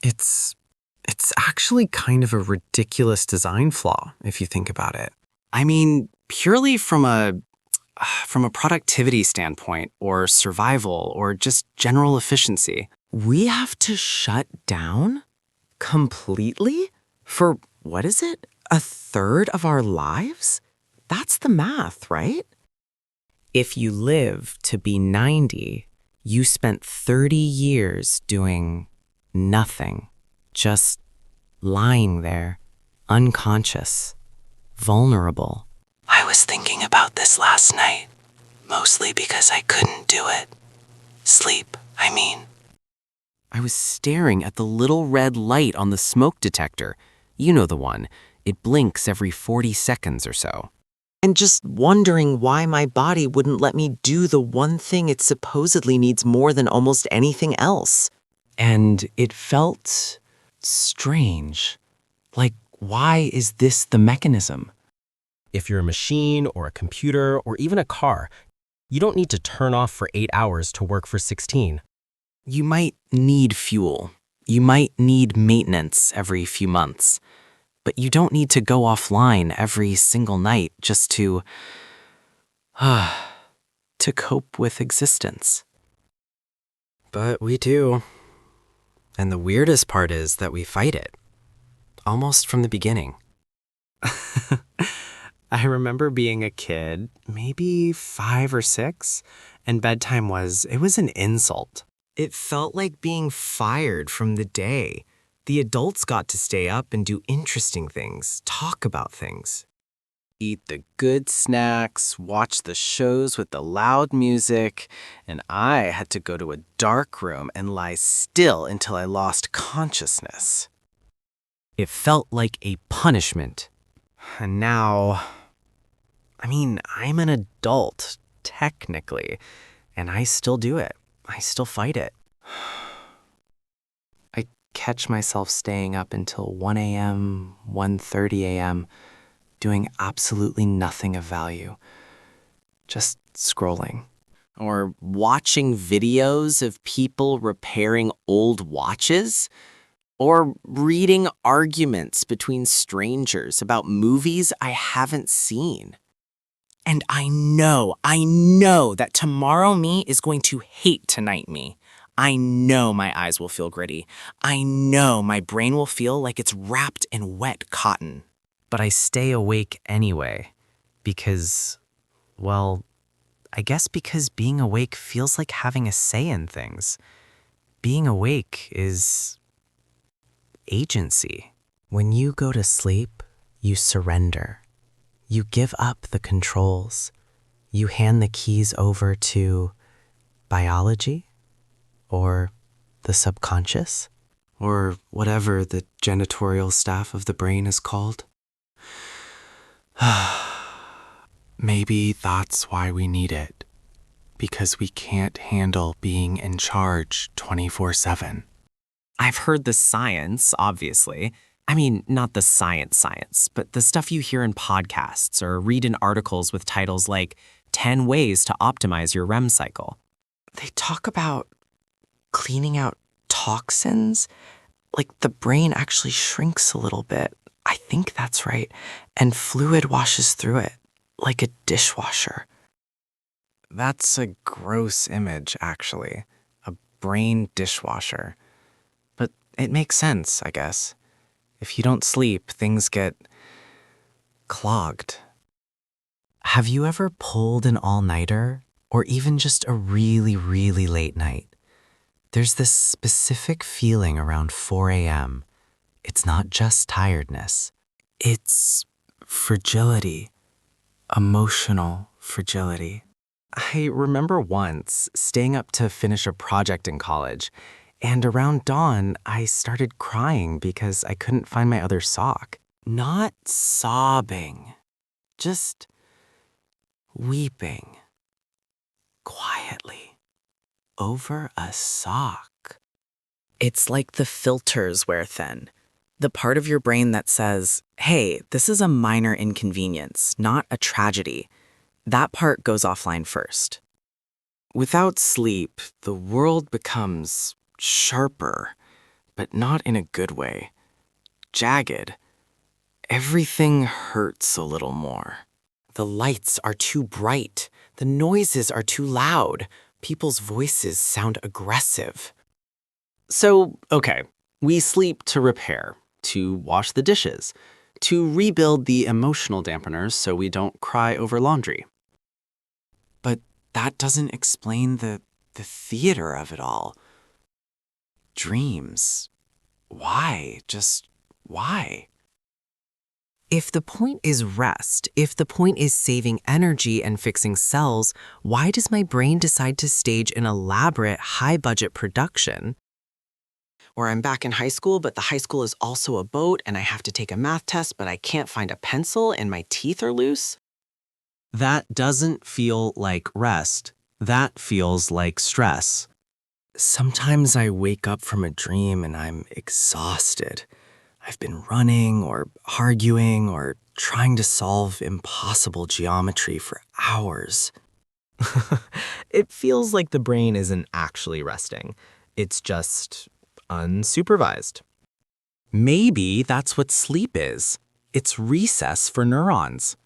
It's it's actually kind of a ridiculous design flaw if you think about it. I mean, purely from a productivity standpoint or survival or just general efficiency. We have to shut down completely for what is it? A third of our lives? That's the math, right? If you live to be 90, you spent 30 years doing nothing, just lying there, unconscious, vulnerable. I was thinking about this last night, mostly because I couldn't do it. Sleep, I mean. I was staring at the little red light on the smoke detector. You know the one. It blinks every 40 seconds or so. And just wondering why my body wouldn't let me do the one thing it supposedly needs more than almost anything else. And it felt strange. Like, why is this the mechanism? If you're a machine or a computer or even a car, you don't need to turn off for 8 hours to work for 16. You might need fuel. You might need maintenance every few months. But you don't need to go offline every single night just to cope with existence. But we do. And the weirdest part is that we fight it. Almost from the beginning. I remember being a kid, maybe 5 or 6, and bedtime was an insult. It felt like being fired from the day. The adults got to stay up and do interesting things, talk about things. Eat the good snacks, watch the shows with the loud music, and I had to go to a dark room and lie still until I lost consciousness. It felt like a punishment. And now, I'm an adult, technically, and I still do it. I still fight it. I catch myself staying up until 1 a.m., 1:30 a.m., doing absolutely nothing of value. Just scrolling. Or watching videos of people repairing old watches. Or reading arguments between strangers about movies I haven't seen. And I know that tomorrow me is going to hate tonight me. I know my eyes will feel gritty. I know my brain will feel like it's wrapped in wet cotton. But I stay awake anyway because, well, I guess because being awake feels like having a say in things. Being awake is agency. When you go to sleep, you surrender. You give up the controls. You hand the keys over to biology or the subconscious or whatever the janitorial staff of the brain is called. Maybe that's why we need it. Because we can't handle being in charge 24/7. I've heard the science, obviously. Not the science, but the stuff you hear in podcasts or read in articles with titles like 10 Ways to Optimize Your REM Cycle. They talk about cleaning out toxins, like the brain actually shrinks a little bit. I think that's right. And fluid washes through it, like a dishwasher. That's a gross image, actually. A brain dishwasher. But it makes sense, I guess. If you don't sleep, things get clogged. Have you ever pulled an all-nighter or even just a really, really late night? There's this specific feeling around 4 a.m. It's not just tiredness. It's fragility, emotional fragility. I remember once staying up to finish a project in college, and around dawn, I started crying because I couldn't find my other sock. Not sobbing, just weeping quietly over a sock. It's like the filters wear thin. The part of your brain that says, hey, this is a minor inconvenience, not a tragedy. That part goes offline first. Without sleep, the world becomes sharper, but not in a good way. Jagged. Everything hurts a little more. The lights are too bright. The noises are too loud. People's voices sound aggressive. So, okay, we sleep to repair, to wash the dishes, to rebuild the emotional dampeners so we don't cry over laundry. But that doesn't explain the theater of it all. Dreams. Why? Just why? If the point is rest, if the point is saving energy and fixing cells, why does my brain decide to stage an elaborate, high-budget production? Or I'm back in high school, but the high school is also a boat, and I have to take a math test, but I can't find a pencil and my teeth are loose? That doesn't feel like rest. That feels like stress. Sometimes I wake up from a dream and I'm exhausted. I've been running or arguing or trying to solve impossible geometry for hours. It feels like the brain isn't actually resting. It's just unsupervised. Maybe that's what sleep is. It's recess for neurons.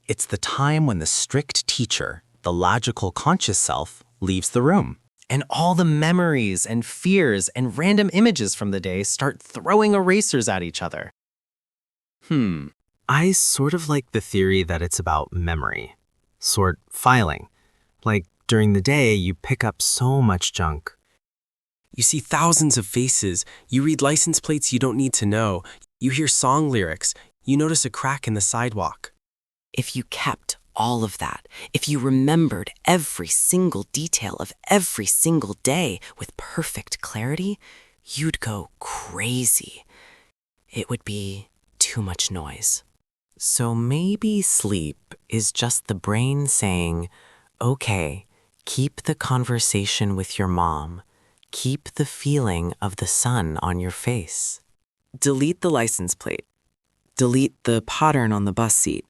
It's the time when the strict teacher, the logical conscious self, leaves the room. And all the memories and fears and random images from the day start throwing erasers at each other. I sort of like the theory that it's about memory. Sort filing. Like during the day, you pick up so much junk. You see thousands of faces. You read license plates you don't need to know. You hear song lyrics. You notice a crack in the sidewalk. If you kept all of that, if you remembered every single detail of every single day with perfect clarity, you'd go crazy. It would be too much noise. So maybe sleep is just the brain saying, okay, keep the conversation with your mom. Keep the feeling of the sun on your face. Delete the license plate. Delete the pattern on the bus seat.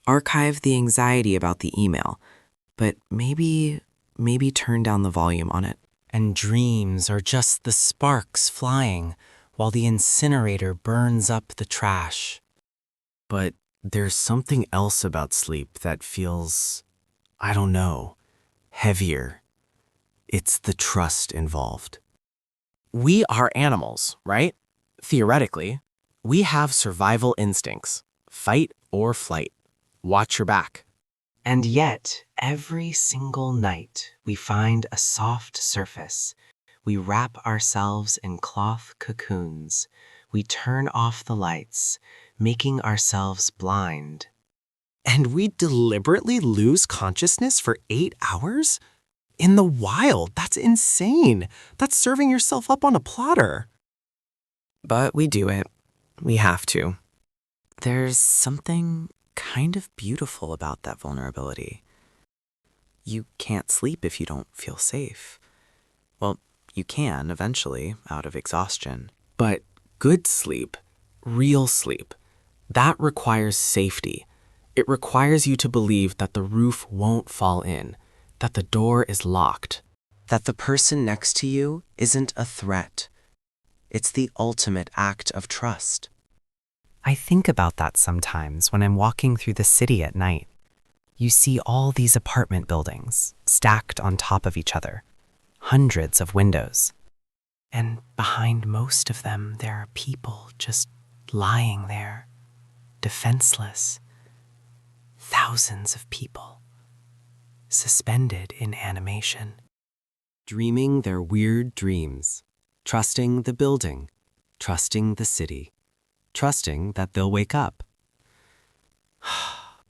Archive the anxiety about the email, but maybe turn down the volume on it. And dreams are just the sparks flying while the incinerator burns up the trash. But there's something else about sleep that feels, I don't know, heavier. It's the trust involved. We are animals, right? Theoretically, we have survival instincts, fight or flight. Watch your back. And yet, every single night, we find a soft surface. We wrap ourselves in cloth cocoons. We turn off the lights, making ourselves blind. And we deliberately lose consciousness for 8 hours? In the wild, that's insane. That's serving yourself up on a platter. But we do it. We have to. There's something kind of beautiful about that vulnerability. You can't sleep if you don't feel safe. Well, you can eventually, out of exhaustion. But good sleep, real sleep, that requires safety. It requires you to believe that the roof won't fall in, that the door is locked, that the person next to you isn't a threat. It's the ultimate act of trust. I think about that sometimes when I'm walking through the city at night. You see all these apartment buildings stacked on top of each other, hundreds of windows. And behind most of them, there are people just lying there, defenseless. Thousands of people, suspended in animation, dreaming their weird dreams, trusting the building, trusting the city. Trusting that they'll wake up.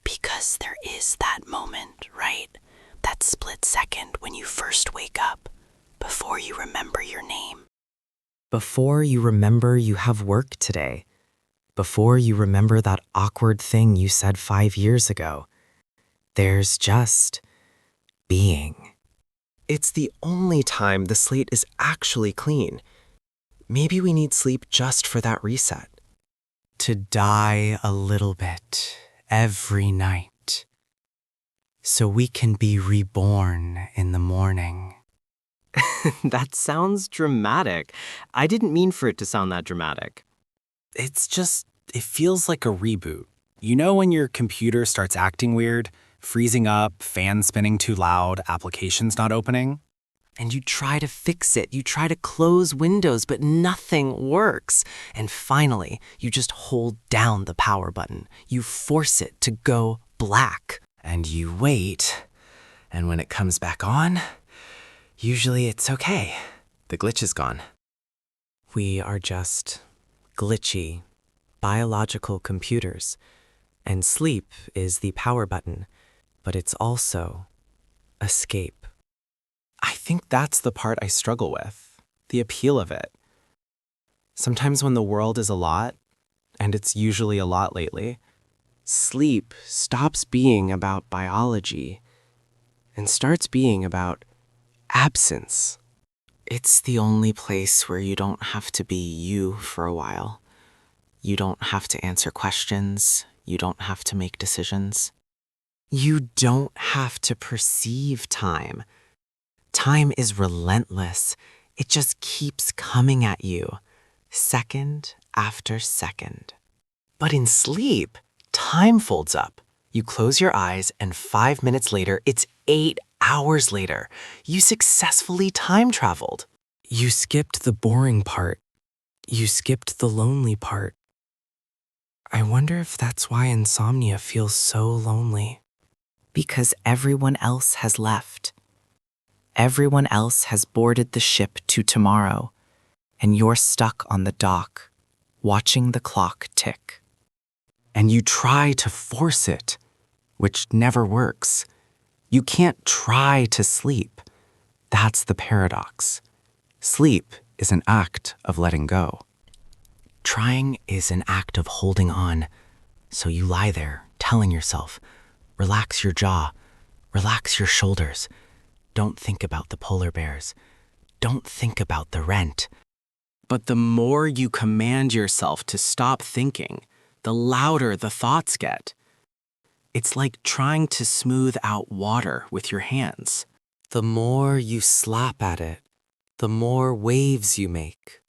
Because there is that moment, right? That split second when you first wake up, before you remember your name. Before you remember you have work today. Before you remember that awkward thing you said 5 years ago. There's just being. It's the only time the slate is actually clean. Maybe we need sleep just for that reset. To die a little bit every night, so we can be reborn in the morning. That sounds dramatic. I didn't mean for it to sound that dramatic. It feels like a reboot. You know when your computer starts acting weird, freezing up, fans spinning too loud, applications not opening? And you try to fix it. You try to close Windows, but nothing works. And finally, you just hold down the power button. You force it to go black. And you wait, and when it comes back on, usually it's okay. The glitch is gone. We are just glitchy, biological computers. And sleep is the power button, but it's also escape. I think that's the part I struggle with, the appeal of it. Sometimes when the world is a lot, and it's usually a lot lately, Sleep stops being about biology and starts being about absence. It's the only place where you don't have to be you for a while. You don't have to answer questions. You don't have to make decisions. You don't have to perceive time. Time is relentless. It just keeps coming at you, second after second. But in sleep, time folds up. You close your eyes, and 5 minutes later, it's 8 hours later. You successfully time traveled. You skipped the boring part. You skipped the lonely part. I wonder if that's why insomnia feels so lonely. Because everyone else has left. Everyone else has boarded the ship to tomorrow, and you're stuck on the dock, watching the clock tick. and you try to force it, which never works. You can't try to sleep. That's the paradox. Sleep is an act of letting go. Trying is an act of holding on. So you lie there, telling yourself, relax your jaw, relax your shoulders. Don't think about the polar bears. Don't think about the rent. But the more you command yourself to stop thinking, the louder the thoughts get. It's like trying to smooth out water with your hands. The more you slap at it, the more waves you make.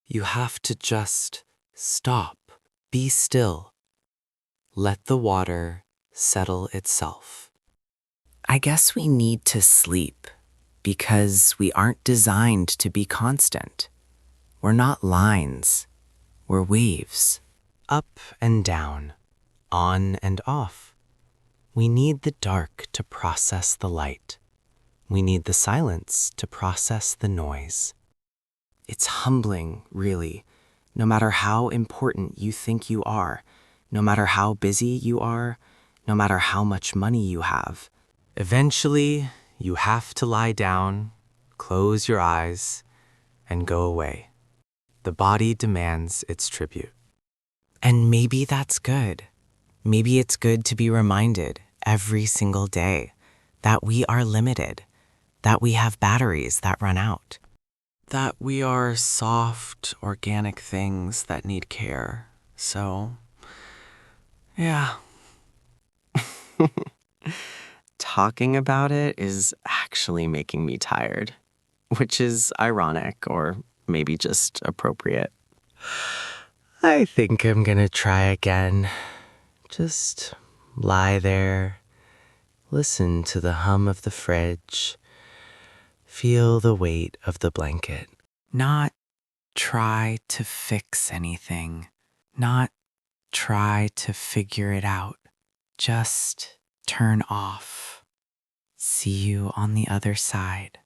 You have to just stop, be still. Let the water settle itself. I guess we need to sleep because we aren't designed to be constant. We're not lines, we're waves, up and down, on and off. We need the dark to process the light. We need the silence to process the noise. It's humbling, really, no matter how important you think you are, no matter how busy you are, no matter how much money you have. Eventually, you have to lie down, close your eyes, and go away. The body demands its tribute. And maybe that's good. Maybe it's good to be reminded every single day that we are limited, that we have batteries that run out, that we are soft, organic things that need care. So, yeah. Talking about it is actually making me tired, which is ironic or maybe just appropriate. I think I'm gonna try again. Just lie there, listen to the hum of the fridge, feel the weight of the blanket. Not try to fix anything, not try to figure it out. Just turn off. See you on the other side.